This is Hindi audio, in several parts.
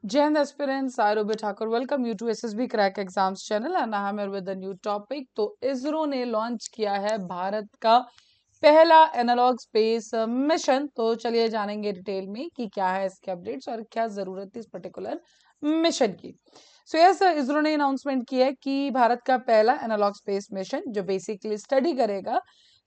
Jai Hind aspirants, I Ruby Thakur welcome you to SSB Crack Exams channel and I am here with a new topic। तो इसरो ने लॉन्च किया है भारत का पहला एनालॉग स्पेस मिशन। तो चलिए जानेंगे डिटेल में कि क्या है इसके अपडेट्स और क्या जरूरत थी इस पर्टिकुलर मिशन की। सो यस, इसरो ने अनाउंसमेंट की है कि भारत का पहला एनालॉग स्पेस मिशन जो बेसिकली स्टडी करेगा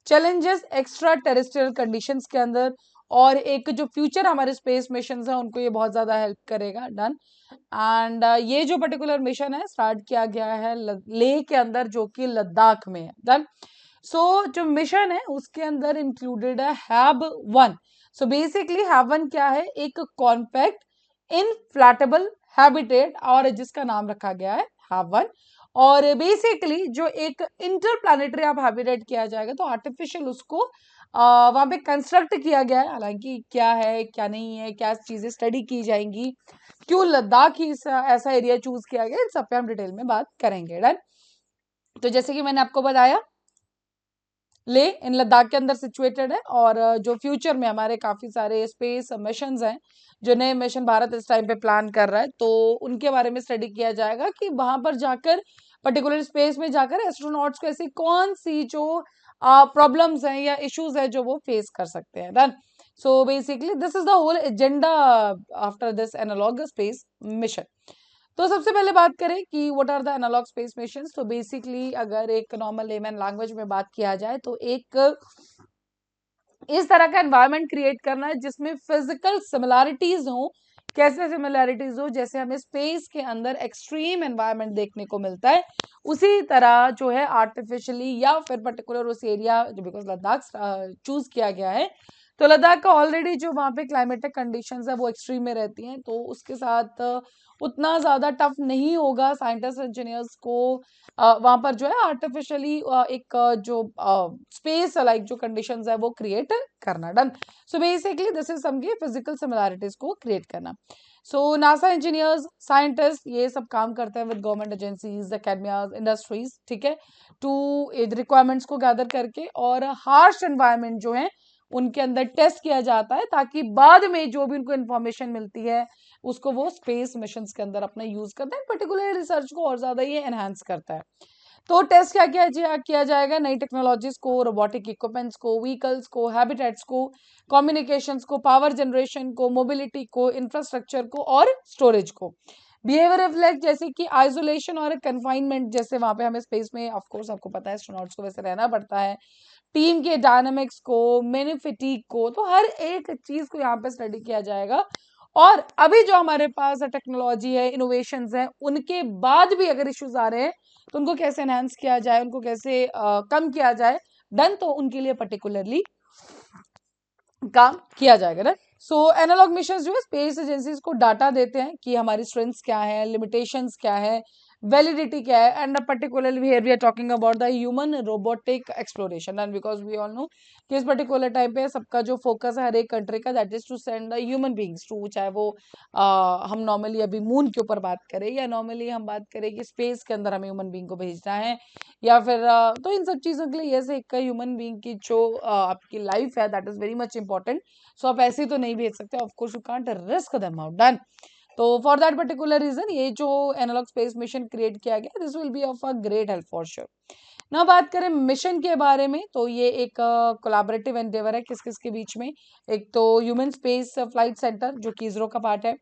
चैलेंजेस एक्स्ट्रा टेरेस्ट्रियल कंडीशंस के अंदर, और एक जो फ्यूचर हमारे स्पेस मिशन है उनको ये बहुत ज्यादा हेल्प करेगा। डन। एंड ये जो पर्टिकुलर मिशन है स्टार्ट किया गया है लेह के अंदर जो कि लद्दाख में है। डन। सो जो मिशन है उसके अंदर इंक्लूडेड है हैब 1। सो बेसिकली हैब 1 क्या है, एक कॉम्पैक्ट इनफ्लैटेबल हैबिटेट और जिसका नाम रखा गया है हैब 1। और बेसिकली जो एक इंटरप्लानेटरी आप हैबिटेट किया जाएगा तो आर्टिफिशियल उसको वहां पे कंस्ट्रक्ट किया गया है। हालांकि क्या है क्या नहीं है, क्या चीजें स्टडी की जाएंगी, क्यों लद्दाख ही ऐसा एरिया चूज किया गया, इन सब पे हम डिटेल में बात करेंगे। डन। तो जैसे कि मैंने आपको बताया ले इन लद्दाख के अंदर सिचुएटेड है, और जो फ्यूचर में हमारे काफी सारे स्पेस मिशन हैं, जो नए मिशन भारत इस टाइम पे प्लान कर रहा है, तो उनके बारे में स्टडी किया जाएगा कि वहां पर जाकर पर्टिकुलर स्पेस में जाकर एस्ट्रोनॉट्स को ऐसी कौन सी जो प्रॉब्लम्स हैं या इश्यूज है जो वो फेस कर सकते हैं। Done. So basically this is the whole agenda after this analogue space mission. तो सबसे पहले बात करें कि what are the analogue space missions. तो बेसिकली अगर एक नॉर्मल लेमैन लैंग्वेज में बात किया जाए तो एक इस तरह का एनवायरनमेंट क्रिएट करना है जिसमें फिजिकल सिमिलैरिटीज हो। कैसे सिमिलैरिटीज हो, जैसे हमें स्पेस के अंदर एक्सट्रीम एनवायरनमेंट देखने को मिलता है, उसी तरह जो है आर्टिफिशियली या फिर पर्टिकुलर उस एरिया जो बिकॉज लद्दाख चूज किया गया है, तो लद्दाख का ऑलरेडी जो वहाँ पे क्लाइमेटिक कंडीशंस है वो एक्सट्रीम में रहती हैं, तो उसके साथ उतना ज्यादा टफ नहीं होगा साइंटिस्ट इंजीनियर्स को वहां पर जो है आर्टिफिशियली एक जो स्पेस लाइक जो कंडीशंस है वो क्रिएट करना। Done. So basically this is some physical similarities को क्रिएट करना। सो नासा इंजीनियर्स साइंटिस्ट ये सब काम करते हैं विद गवर्नमेंट एजेंसीज एकेडमियाज इंडस्ट्रीज, ठीक है, टू रिक्वायरमेंट्स को गैदर करके और हार्श एनवायरनमेंट जो है उनके अंदर टेस्ट किया जाता है, ताकि बाद में जो भी उनको इन्फॉर्मेशन मिलती है उसको वो स्पेस मिशन के अंदर अपना यूज करते हैं। पर्टिकुलर रिसर्च को और ज्यादा ये एनहांस करता है। तो टेस्ट क्या किया जाएगा, नई टेक्नोलॉजीज को, रोबोटिक इक्विपमेंट्स को, व्हीकल्स को, हैबिटेट्स को, कम्युनिकेशंस को, पावर जनरेशन को, मोबिलिटी को, इंफ्रास्ट्रक्चर को और स्टोरेज को। बिहेवियर रिफ्लेक्ट जैसे कि आइसोलेशन और कन्फाइनमेंट, जैसे वहां पे हमें स्पेस में ऑफ कोर्स आपको पता है एस्ट्रोनॉट्स को वैसे रहना पड़ता है, टीम के डायनामिक्स को, मेनी फटीग को, तो हर एक चीज को यहाँ पे स्टडी किया जाएगा। और अभी जो हमारे पास टेक्नोलॉजी है, इनोवेशंस है, उनके बाद भी अगर इश्यूज आ रहे हैं तो उनको कैसे एनहांस किया जाए, उनको कैसे कम किया जाए। डन। तो उनके लिए पर्टिकुलरली काम किया जाएगा ना। सो एनालॉग मिशन जो है स्पेस एजेंसीज को डाटा देते हैं कि हमारी स्ट्रेंथ्स क्या है, लिमिटेशंस क्या है, वैलिडिटी क्या है, and particularly here we are talking about the human robotic exploration. And because we all know कि इस पर्टिकुलर टाइम पे सबका जो फोकस है हर एक कंट्री का, that is to send the human beings to, चाहे वो हम नॉर्मली अभी मून के ऊपर बात करें या नॉर्मली हम बात करें कि स्पेस के अंदर हमें ह्यूमन बींग को भेजना है, या फिर तो इन सब चीजों के लिए जैसे एक ह्यूमन बींग की जो आपकी लाइफ है that is very much important. So आप ऐसे ही तो नहीं भेज सकते, of course you can't risk them out. Done. तो फॉर दैट पर्टिकुलर रीजन ये जो एनालॉग स्पेस मिशन क्रिएट किया गया, this will be of a great help for sure. ना बात करें मिशन के बारे में, तो ये एक कोलैबोरेटिव एंडेवर है किस किस के बीच में। एक तो ह्यूमन स्पेस फ्लाइट सेंटर जो कि इसरो का पार्ट है,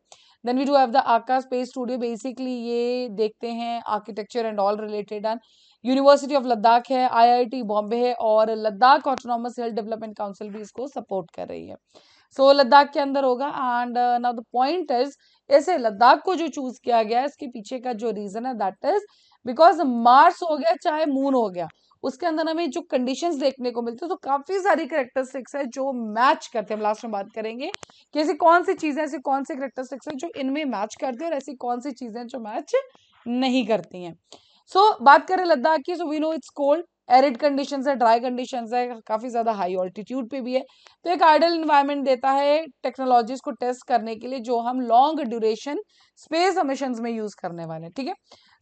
then we do have the Aaka space studio, basically ये देखते हैं architecture and all related. And university of Ladakh है, आईआईटी बॉम्बे है, और Ladakh autonomous hill development council भी इसको सपोर्ट कर रही है। सो लद्दाख के अंदर होगा। And now the point is, ऐसे लद्दाख को जो चूज किया गया है इसके पीछे का जो रीजन है दैट इज बिकॉज मार्स हो गया चाहे मून हो गया, उसके अंदर हमें जो कंडीशंस देखने को मिलती है तो काफी सारी करेक्टरिस्टिक्स है जो मैच करते हैं। हम लास्ट में बात करेंगे कि ऐसी कौन सी चीजें, ऐसी कौन सी करेक्टरिस्टिक्स है जो इनमें मैच करती है और ऐसी कौन सी चीजें जो मैच नहीं करती हैं। सो बात करें लद्दाख की, so we know it's cold, arid conditions है, ड्राई कंडीशंस है, काफी ज्यादा हाई ऑल्टीट्यूड पे भी है, तो एक आइडियल इन्वायरमेंट देता है टेक्नोलॉजीज को टेस्ट करने के लिए जो हम लॉन्ग ड्यूरेशन स्पेस मिशंस में यूज करने वाले हैं, ठीक है।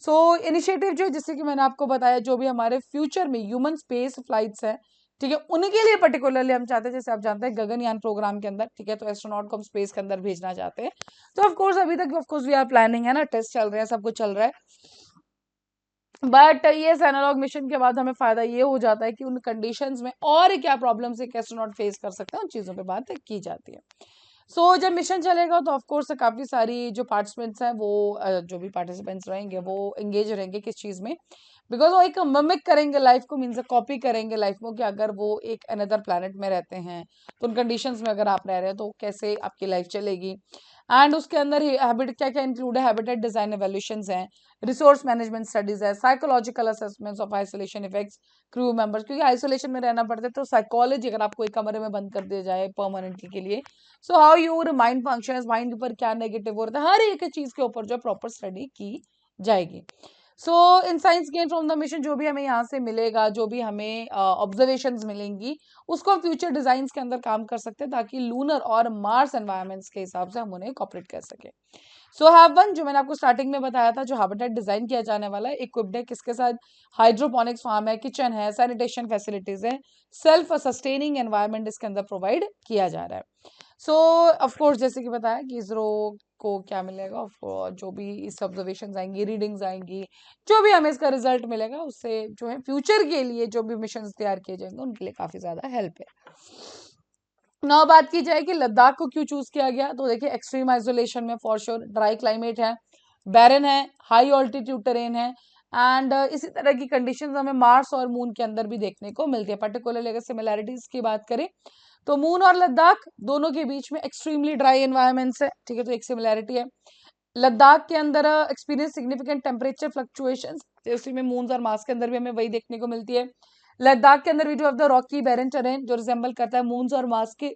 सो इनिशिएटिव जो, जैसे कि मैंने आपको बताया, जो भी हमारे फ्यूचर में ह्यूमन स्पेस फ्लाइट्स है ठीक है, उनके लिए पर्टिकुलरली हम चाहते हैं, जैसे आप जानते हैं गगनयान प्रोग्राम के अंदर, ठीक है, तो एस्ट्रोनॉट को हम स्पेस के अंदर भेजना चाहते हैं। तो ऑफ कोर्स अभी तक of course we are planning, है ना, टेस्ट चल रहे हैं, सब कुछ चल रहा है, बट ये एनालॉग मिशन के बाद हमें फायदा ये हो जाता है कि उन कंडीशंस में और क्या प्रॉब्लम्स एक एस्ट्रोनॉट फेस कर सकते हैं, उन चीजों पे बात की जाती है। सो जब मिशन चलेगा तो ऑफ कोर्स काफी सारी जो पार्टिसिपेंट्स हैं वो जो भी पार्टिसिपेंट्स रहेंगे वो एंगेज रहेंगे किस चीज में, बिकॉज वो एक मिमिक करेंगे लाइफ को, मीन्स कॉपी करेंगे लाइफ को, कि अगर वो एक अनदर प्लैनेट में रहते हैं तो उन कंडीशंस में अगर आप रह रहे हैं तो कैसे आपकी लाइफ चलेगी। एंड उसके अंदर हैबिट क्या क्या इंक्लूड है, हैबिटेट डिजाइन एवोल्यूशंस हैं, रिसोर्स मैनेजमेंट स्टडीज है, psychological assessments of isolation effects crew members, क्योंकि आइसोलेशन में रहना पड़ता है तो साइकोलॉजी, अगर आपको एक कमरे में बंद कर दिया जाए परमानेंटली के लिए, so how your mind functions, mind पर क्या नेगेटिव हो रहा है, हर एक चीज के ऊपर जो प्रॉपर स्टडी की जाएगी। So in science gain from the mission, जो भी हमें यहाँ से मिलेगा, जो भी हमें ऑब्जर्वेशंस मिलेंगी, उसको हम फ्यूचर डिजाइन के अंदर काम कर सकते हैं ताकि लूनर और मार्स एनवायरमेंट्स के हिसाब से हम उन्हें कॉपरेट कर सके। सो हैव वन, जो मैंने आपको स्टार्टिंग में बताया था, जो हैबिटेट डिजाइन किया जाने वाला है, इक्विप्ड है किसके साथ, हाइड्रोपोनिक्स फार्म है, किचन है, सैनिटेशन फैसिलिटीज है, सेल्फ सस्टेनिंग एनवायरमेंट इसके अंदर प्रोवाइड किया जा रहा है। सो ऑफ कोर्स जैसे कि बताया कि इसरो को क्या मिलेगा, जो भी इस ऑब्जर्वेशन आएंगी, रीडिंग्स आएंगी, जो भी हमें इसका रिजल्ट मिलेगा, उससे जो है फ्यूचर के लिए जो भी मिशन तैयार किए जाएंगे उनके लिए काफी ज्यादा हेल्प है। ना बात की जाए कि लद्दाख को क्यों चूज किया गया, तो देखिए एक्सट्रीम आइसोलेशन में फॉर श्योर, ड्राई क्लाइमेट है, बैरन है, हाई ऑल्टीट्यूड टेरेन है, एंड इसी तरह की कंडीशंस हमें मार्स और मून के अंदर भी देखने को मिलती है। पर्टिकुलरली अगर सिमिलैरिटीज की बात करें तो मून और लद्दाख दोनों के बीच में एक्सट्रीमली ड्राई एनवायरमेंट्स है, ठीक है, तो एक सिमिलैरिटी है। लद्दाख के अंदर एक्सपीरियंस सिग्निफिकेंट टेम्परेचर फ्लक्चुएशंस, उसी में मून और मार्स के अंदर भी हमें वही देखने को मिलती है। लद्दाख के अंदर भी जो of the rocky barren terrain जो रिजेंबल करता है मून और मार्स के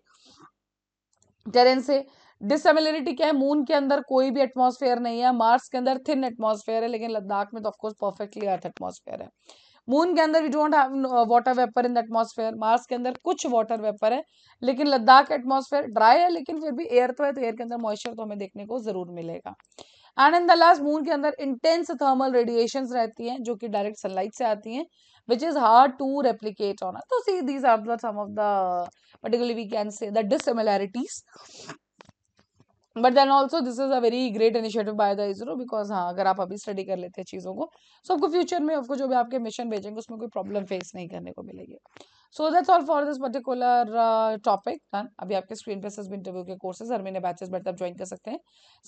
टेरेन से। डिसिमिलरिटी क्या है, मून के अंदर कोई भी एटमॉस्फेयर नहीं है, मार्स के अंदर थिन एटमॉस्फेयर है, लेकिन लद्दाख में तो ऑफकोर्स परफेक्टली अर्थ एटमॉस्फेयर है। मून के अंदर we don't have water vapour in the atmosphere, Mars के अंदर कुछ वाटर वेपर है, लेकिन लद्दाख एटमॉस्फेयर ड्राई है, लेकिन फिर भी एयर तो है, तो एयर के अंदर मॉइस्चर तो हमें देखने को जरूर मिलेगा। And in the last, moon के अंदर इंटेंस थर्मल रेडिएशंस रहती हैं जो कि डायरेक्ट सनलाइट से आती हैं, which is hard to replicate on it. So see, these are some of the, particularly we can say, the dissimilarities. But then also this is a very great initiative by the ISRO, because हाँ अगर आप अभी स्टडी कर लेते हैं चीज़ों को, सो आपको फ्यूचर में आपको जो भी आपके मिशन भेजेंगे उसमें कोई प्रॉब्लम फेस नहीं करने को मिलेगी। So that's all for this particular topic done. अभी आपके स्क्रीन पे सिर्फ इंटरव्यू के कोर्सेज हर महीने बैचेस बढ़ते आप ज्वाइन कर सकते हैं।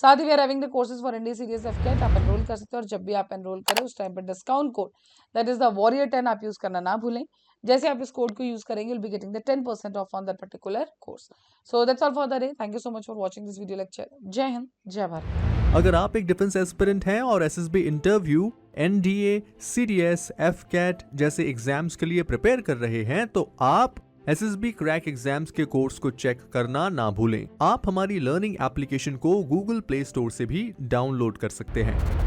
साथ ही we are having the courses for ND series एफकेट, आप एनरोल कर सकते हैं, और जब भी आप एनरोल करें उस टाइम पर discount code that is the warrior 10 आप यूज करना ना भूलें। जैसे आप इस कोड को यूज करेंगे, you'll be getting the 10% off on that particular course. So that's all for the day. Thank you so much for watching this video lecture. जय हिंद, जय भारत। अगर आप एक डिफेंस एस्पिरेंट हैं और SSB interview, NDA, CDS, AFCAT जैसे एग्जाम्स के लिए प्रिपेयर कर रहे हैं तो आप एसएसबी क्रैक एग्जाम्स के कोर्स को चेक करना ना भूलें। आप हमारी लर्निंग एप्लीकेशन को गूगल प्ले स्टोर से भी डाउनलोड कर सकते हैं।